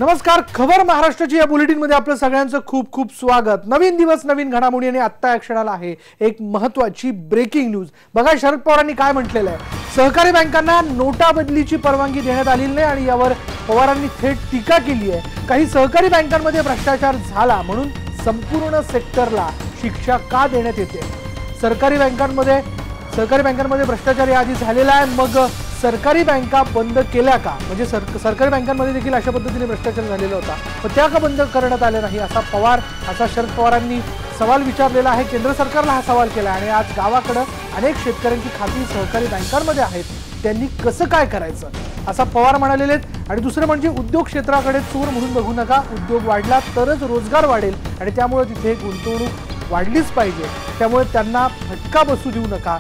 नमस्कार. खबर महाराष्ट्राची या बुलेटिनमध्ये आपलं सगळ्यांचं खूप खूप स्वागत. नवीन दिवस नवीन घडामोडी आणि आत्ता या क्षणाला आहे एक महत्त्वाची ब्रेकिंग न्यूज. बघा शरद पवारांनी काय म्हटलेलं आहे. सहकारी बँकांना नोटा बदलीची परवानगी देण्यात आलेली नाही आणि यावर पवारांनी थेट टीका केली आहे. काही सहकारी बँकांमध्ये भ्रष्टाचार झाला म्हणून संपूर्ण सेक्टरला शिक्षा का देण्यात येते. सहकारी बँकांमध्ये भ्रष्टाचार याआधी झालेला आहे, मग सरकारी बँका बंद केल्या का? म्हणजे सरकारी बँकांमध्ये देखील अशा पद्धतीने भ्रष्टाचार झालेला होता, पण त्या का बंद करण्यात आल्या नाही असा शरद पवारांनी सवाल विचारलेला आहे. केंद्र सरकारला हा सवाल केला आणि आज गावाकडे अनेक शेतकऱ्यांची खाती सहकारी बँकांमध्ये आहेत, त्यांनी कसं काय करायचं असा पवार म्हणालेले आहेत. आणि दुसरं म्हणजे उद्योग क्षेत्राकडे चोर म्हणून बघू नका. उद्योग वाढला तरच रोजगार वाढेल आणि त्यामुळे तिथे गुंतवणूक वाढलीच पाहिजे. त्यामुळे त्यांना फटका बसू देऊ नका.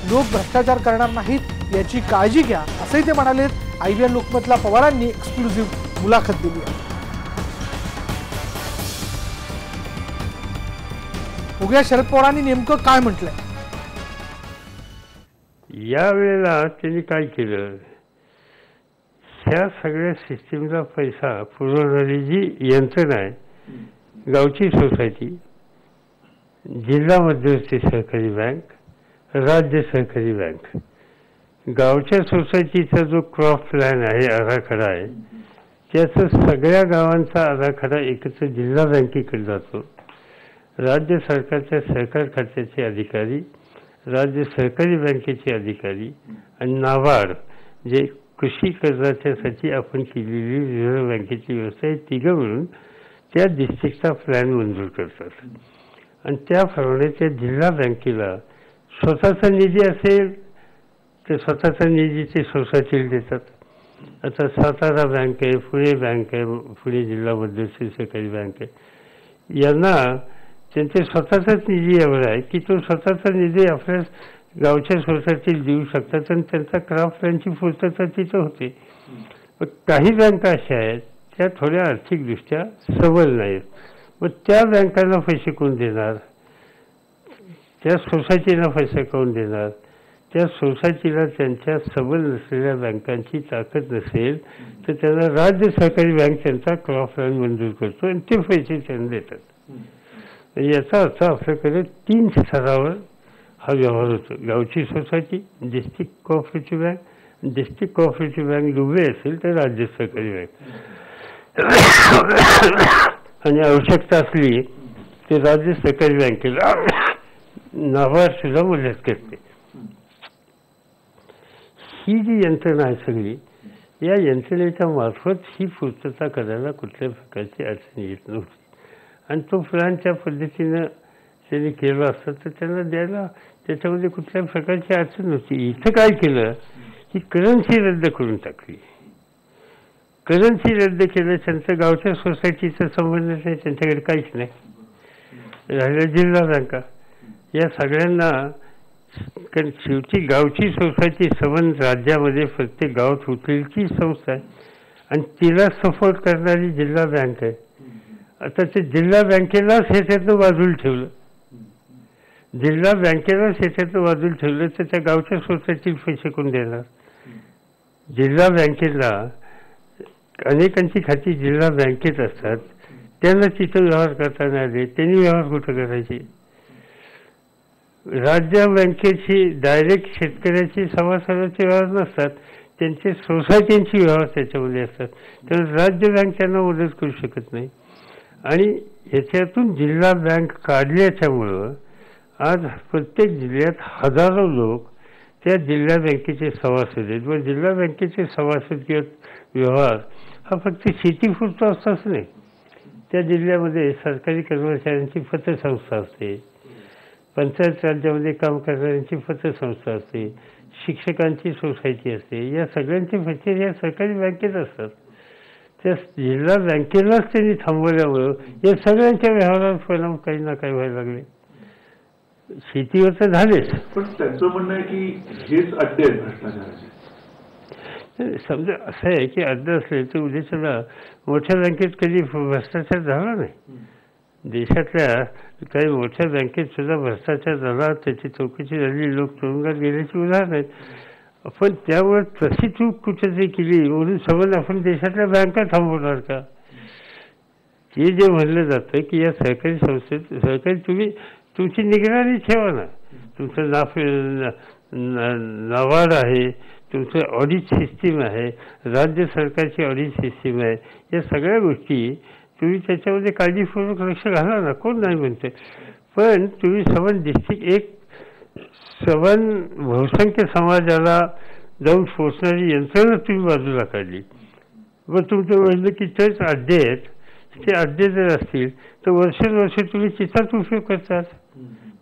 लोक भ्रष्टाचार करणार नाहीत याची काळजी घ्या असंही ते म्हणाले. IVN लोकमतला पवारांनी एक्सक्लुझिव्ह मुलाखत दिली आहे. बघूया शरद पवारांनी नेमकं काय म्हटलंय. यावेळेला त्यांनी काय केलं, ह्या सगळ्या सिस्टीमला पैसा पुरवणारी जी यंत्रणा आहे, गावची सोसायटी, जिल्हा मध्यवर्ती सहकारी बँक, राज्य सहकारी बँक, गावच्या सोसायटीचा जो क्रॉप प्लॅन आहे, आराखडा आहे, त्याचा सगळ्या गावांचा आराखडा एकत्र जिल्हा बँकेकडे जातो. राज्य सरकारच्या सहकार खात्याचे अधिकारी, राज्य सहकारी बँकेचे अधिकारी आणि नाबार्ड जे कृषी कर्जाच्यासाठी आपण केलेली रिझर्व्ह बँकेची व्यवस्था आहे, तिघं मिळून त्या डिस्ट्रिक्टचा प्लॅन मंजूर करतात. आणि त्याप्रमाणे त्या जिल्हा बँकेला स्वतःचा निधी असेल तर स्वतःचा निधी ते सोसायटीला देतात. आता सातारा बँक आहे, पुणे बँक आहे, पुणे जिल्हा मध्यवर्ती सहकारी बँक आहे, यांना त्यांचे स्वतःचाच निधी एवढा आहे की तो स्वतःचा निधी आपल्या गावच्या सोसायटीला देऊ शकतात आणि त्यांचा क्राफ्ट प्लॅनची पूर्तता तिथं होते. पण काही बँका अशा आहेत त्या थोड्या आर्थिकदृष्ट्या सबल नाहीत. मग त्या बँकांना पैसे कोण देणार, त्या सोसायटीला पैसे कोण देणार. त्या सोसायटीला त्यांच्या सबल नसलेल्या बँकांची ताकद नसेल तर त्यांना राज्य सहकारी बँक त्यांचा क्रॉप प्लॅन मंजूर करतो आणि ते पैसे त्यांना देतात. याचा अर्थ आपल्याकडे 3 स्तरावर हा व्यवहार होतो. गावची society, district cooperative bank, district cooperative bank Dubai असेल तर राज्य सहकारी बँक, आणि आवश्यकता असली ते राज्य सहकारी बँकेला नाबार्ड सुद्धा मदत करते. ही जी यंत्रणा आहे सगळी, या यंत्रणेच्या मार्फत ही पूर्तता करायला कुठल्या प्रकारची अडचण येत नव्हती. आणि तो प्लॅन त्या पद्धतीनं त्यांनी केला असतं तर त्यांना द्यायला त्याच्यामध्ये कुठल्याही प्रकारची अडचण नव्हती. इथं काय केलं की करन्सी रद्द करून टाकली. करन्सी रद्द केलं, त्यांचं गावच्या सोसायटीचा संबंध नाही, त्यांच्याकडे काहीच नाही. राहिल्या जिल्हा बँका, या सगळ्यांना, कारण शेवटी गावची सोसायटी संबंध राज्यामध्ये प्रत्येक गावात उचलेलची संस्था आहे आणि तिला सपोर्ट करणारी जिल्हा बँक आहे. आता ते जिल्हा बँकेलाच ह्याच्यातनं बाजूला ठेवलं. जिल्हा बँकेलाच ह्याच्यातनं बाजूला ठेवलं तर त्या गावच्या सोसायटीला पैसे कोण देणार. जिल्हा बँकेला अनेकांची खाती जिल्हा बँकेत असतात, त्यांना तिथं व्यवहार करता नाही आले, त्यांनी व्यवहार कुठं करायचे. राज्य बँकेची डायरेक्ट शेतकऱ्याची सभासदाचे व्यवहार नसतात, त्यांचे सोसायटींची व्यवहार त्याच्यामध्ये असतात. त्यामुळे राज्य बँक त्यांना मदत करू शकत नाही. आणि ह्याच्यातून जिल्हा बँक काढल्याच्यामुळं आज प्रत्येक जिल्ह्यात हजारो लोक त्या जिल्हा बँकेचे सभासद आहेत. व जिल्हा बँकेचे सभासद किंवा व्यवहार हा फक्त शेतीपुरता असताच नाही. त्या जिल्ह्यामध्ये सरकारी कर्मचाऱ्यांची पतसंस्था असते, पंचायत राज्यामध्ये काम करणाऱ्यांची पतसंस्था असते, शिक्षकांची सोसायटी असते. या सगळ्यांचे पैसे या सरकारी बँकेत असतात. त्या जिल्हा बँकेलाच त्यांनी थांबवल्यामुळं या सगळ्यांच्या व्यवहारात परिणाम काही ना काही व्हायला लागले. शेतीवर तर झालेच, पण त्यांचं म्हणणं आहे की हेच अड्डे आहेत भ्रष्टाचाराचे. समजा असं आहे की अड्डे असले तर उद्याच्याला मोठ्या बँकेत कधी भ्रष्टाचार झाला नाही. देशातल्या काही मोठ्या बँकेत सुद्धा भ्रष्टाचार झाला, त्याची चौकशी झाली, लोक तुरुंगात गेल्याची उदाहरण आहेत. पण त्यामुळे तशी चूक कुठेतरी केली म्हणून समज आपण देशातल्या बँका थांबवणार का. ते जे म्हणलं जातं की या सहकारी संस्थेत सहकारी तुम्ही तुमची निगराणी ठेवा ना. तुमचं नाबार्ड आहे, तुमचं ऑडिट सिस्टीम आहे, राज्य सरकारची ऑडिट सिस्टीम आहे, या सगळ्या गोष्टी तुम्ही त्याच्यामध्ये काळजीपूर्वक लक्ष घाला ना, कोण नाही म्हणते. पण तुम्ही सबन बहुसंख्य समाजाला जाऊन पोचणारी यंत्रणा तुम्ही बाजूला काढली. मग तुमचं म्हणलं की तेच अड्डे आहेत, ते अड्डे जर असतील तर वर्षानुवर्ष तुम्ही चित्रात उपयोग करतात.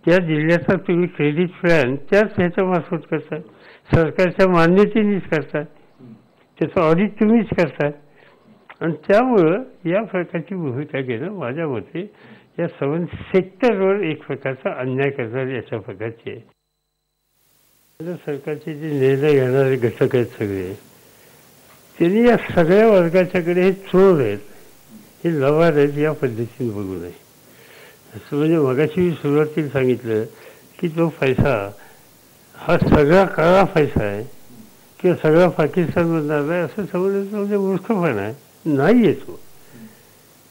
त्या जिल्ह्याचा तुम्ही क्रेडिट प्लॅन त्याच ह्याच्यामार्फत करतात, सरकारच्या मान्यतेनेच करतात, त्याचं ऑडिट तुम्हीच करतात. आणि त्यामुळं या प्रकारची भूमिका घेणं माझ्या मते या सबन सेक्टरवर एक प्रकारचा अन्याय करणारी अशा प्रकारची आहे. सरकारचे जे निर्णय घेणारे घटक आहेत सगळे, त्यांनी या सगळ्या वर्गाच्याकडे हे चोर आहेत, हे लवार आहेत या पद्धतीने बघू नये. असं म्हणजे मगाशी मी सुरुवातीला सांगितलं की तो पैसा हा सगळा काळा पैसा आहे किंवा सगळा पाकिस्तानमधून आला आहे असं समजण्याचं म्हणजे मूर्खपणा आहे. नाही आहे तो.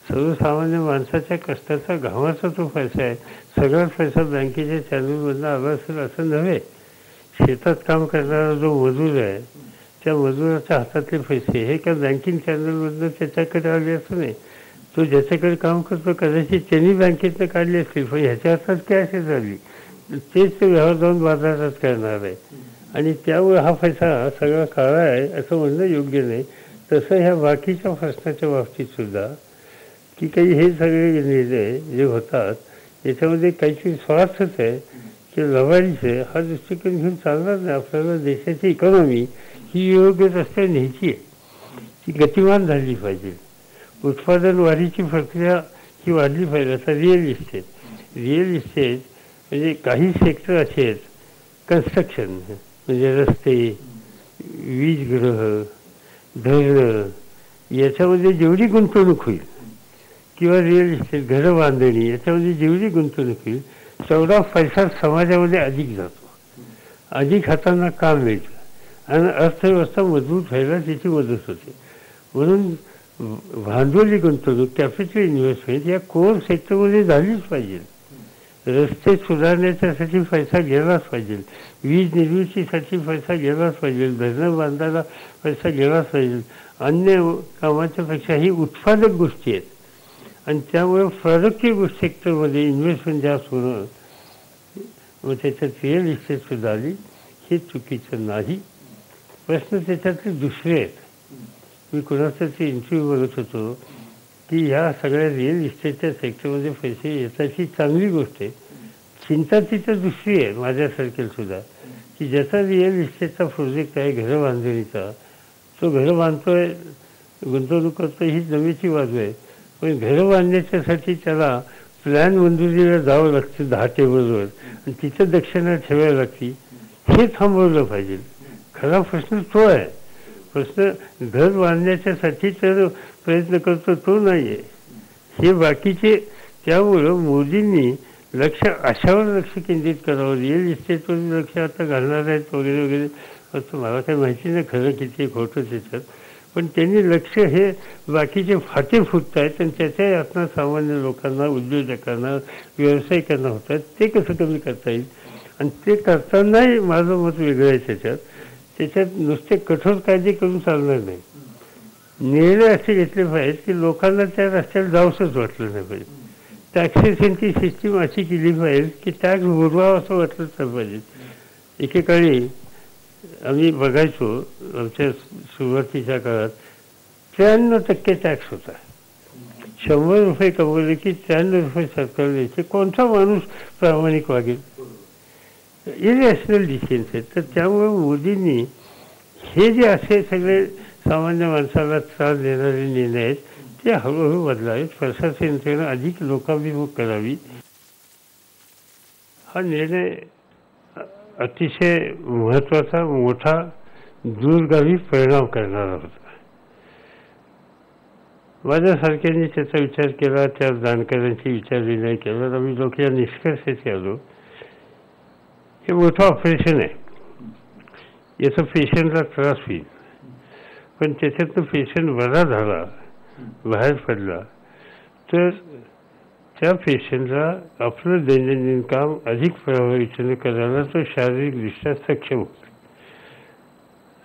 सर्वसामान्य माणसाच्या कष्टाचा घामाचा तो पैसा आहे. सगळाच पैसा बँकेच्या चॅनलमधून आला असेल असं नव्हे. शेतात काम करणारा जो मजूर आहे त्या मजुराच्या हातातले पैसे हे का बँकिंग चॅनलमधनं त्याच्याकडे आले असं नाही. तो ज्याच्याकडे काम करतो कदाचित त्यांनी बँकेतनं काढली असतील, पण ह्याच्या हातात कॅश झाली, तेच ते व्यवहार जाऊन बाजारात करणार आहे. आणि त्यामुळे हा पैसा सगळा काळा आहे असं म्हणणं योग्य नाही. तसं ह्या बाकीच्या प्रश्नाच्या बाबतीत सुद्धा की काही हे सगळे निर्णय जे होतात याच्यामध्ये काहीतरी स्वार्थच आहे की लवारीचे हा दृष्टिकोन घेऊन चालणार नाही. आपल्याला देशाची इकॉनॉमी ही योग्य रस्त्याने न्यायची आहे, ती गतिमान झाली पाहिजे. उत्पादन वाढीची प्रक्रिया ही वाढली पाहिजे. आता रिअल इस्टेट म्हणजे काही सेक्टर असे आहेत, कन्स्ट्रक्शन म्हणजे रस्ते, वीजगृह, धरणं, याच्यामध्ये जेवढी गुंतवणूक होईल किंवा रिअल इस्टेट घरं बांधणी याच्यामध्ये जेवढी गुंतवणूक होईल तेवढा पैसा समाजामध्ये अधिक जातो, अधिक हातांना काम मिळतं आणि अर्थव्यवस्था मजबूत व्हायला त्याची मदत होते. म्हणून भांडवली गुंतवणूक, कॅपिटल इन्व्हेस्टमेंट या कोर सेक्टरमध्ये झालीच पाहिजे. रस्ते सुधारण्याच्यासाठी पैसा गेलाच पाहिजे, वीज निर्मितीसाठी पैसा गेलाच पाहिजे, धरणं बांधायला पैसा गेलाच पाहिजे. अन्य कामाच्या पेक्षा ही उत्पादक गोष्टी आहेत आणि त्यामुळे प्रोडक्टिव्ह सेक्टरमध्ये इन्व्हेस्टमेंट जास्त होणं, मग त्याच्यात रिअल इस्टेट सुद्धा आली, हे चुकीचं नाही. प्रश्न त्याच्यातले दुसरे आहेत. मी कुणाचा ते इंटरव्ह्यू बघत होतो की ह्या सगळ्या रिअल इस्टेटच्या सेक्टरमध्ये पैसे येतात ही चांगली गोष्ट आहे. चिंता तिथं दुसरी आहे माझ्यासारखेलसुद्धा की ज्याचा रिअल इस्टेटचा प्रोजेक्ट आहे घरं बांधणीचा, तो घरं बांधतो आहे, गुंतवणूक करतो, ही जमेची बाजू आहे. पण घरं बांधण्याच्यासाठी त्याला प्लॅन मंजुरीला जावं लागतं 10 टेबलवर आणि तिथं दक्षिणा ठेवायला लागते. हे थांबवलं पाहिजे. खरा प्रश्न तो आहे. प्रश्न घर बांधण्याच्यासाठी तर प्रयत्न करतो तो नाही आहे, हे बाकीचे. त्यामुळं मोदींनी अशावर लक्ष केंद्रित करावं. रिअल इस्टेटवर लक्ष आता घालणार आहेत वगैरे वगैरे असं मला काही माहिती नाही खरं किती खोटं त्याच्यात. पण त्यांनी लक्ष हे बाकीचे फाटे फुटत आहेत आणि त्याच्या यातनं सामान्य लोकांना, उद्योजकांना, व्यावसायिकांना होत आहेत, ते कसं कमी करता येईल. आणि ते करतानाही माझं मत वेगळं आहे. त्याच्यात नुसते कठोर कायदे करून चालणार नाही. निर्णय असे घेतले पाहिजेत की लोकांना त्या रस्त्याला जाऊसच वाटलं नाही पाहिजे. टॅक्सेशनची सिस्टीम अशी केली पाहिजे की टॅक्स बुडवावं असं वाटलं तर पाहिजे. एकेकाळी आम्ही बघायचो आमच्या सुरुवातीच्या काळात 93% टॅक्स होता. 100 रुपये कमवले की 93 रुपये सरकारला द्यायचे. कोणता माणूस प्रामाणिक वागेल? इरॅशनल डिसिजन्स आहेत. तर त्यामुळे मोदींनी हे जे असे सगळे सामान्य माणसाला त्रास देणारे निर्णय आहेत ते हळूहळू बदलावेत. प्रशासन यंत्रणा अधिक लोकाभिमुख करावी. हा निर्णय अतिशय महत्त्वाचा, मोठा, दूरगामी परिणाम करणारा होता. माझ्यासारख्यांनी त्याचा विचार केला, त्या जाणकारांची विचारविनिमय केला. आम्ही लोक या निष्कर्षाशी आलो हे मोठं ऑपरेशन आहे, याचा पेशंटला त्रास होईल. पण त्याच्यातनं पेशंट बरा झाला, बाहेर पडला, तर त्या पेशंटला आपलं दैनंदिन काम अधिक प्रभावीपणे करायला तो शारीरिकदृष्ट्या सक्षम होतो.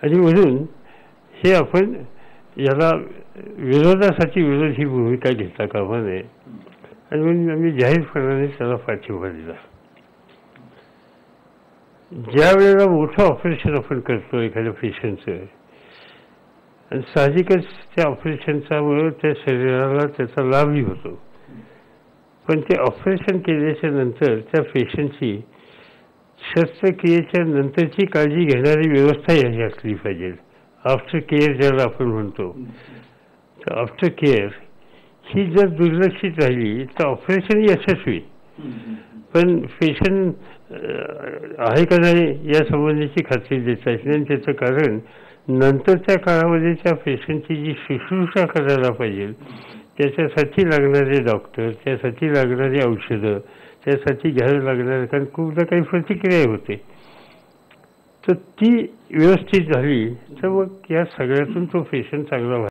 आणि म्हणून हे आपण याला विरोधासाठी विरोध ही भूमिका घेता कामा नये. आणि म्हणून आम्ही जाहीरपणाने त्याला पाठिंबा दिला. ज्या वेळेला मोठं ऑपरेशन आपण करतो एखाद्या पेशंटचं, आणि साहजिकच त्या ऑपरेशनच्यामुळे त्या शरीराला त्याचा लाभही होतो, पण ते ऑपरेशन केल्याच्या नंतर त्या पेशंटची शस्त्रक्रियेच्या नंतरची काळजी घेणारी व्यवस्था याची असली पाहिजे. आफ्टर केअर ज्याला आपण म्हणतो, तर आफ्टर केअर ही जर दुर्लक्षित राहिली तर ऑपरेशन यशस्वी, पण पेशंट आहे का नाही या संबंधीची खात्री देता येत नाही. त्याचं कारण नंतरच्या काळामध्ये त्या पेशंटची जी शुश्रूषा करायला पाहिजे, त्याच्यासाठी लागणारे डॉक्टर, त्यासाठी लागणारी औषधं, त्यासाठी घ्यायला लागणारे, कारण खूपदा काही प्रतिक्रिया होते, तर ती व्यवस्थित झाली तर मग या सगळ्यातून तो पेशंट चांगला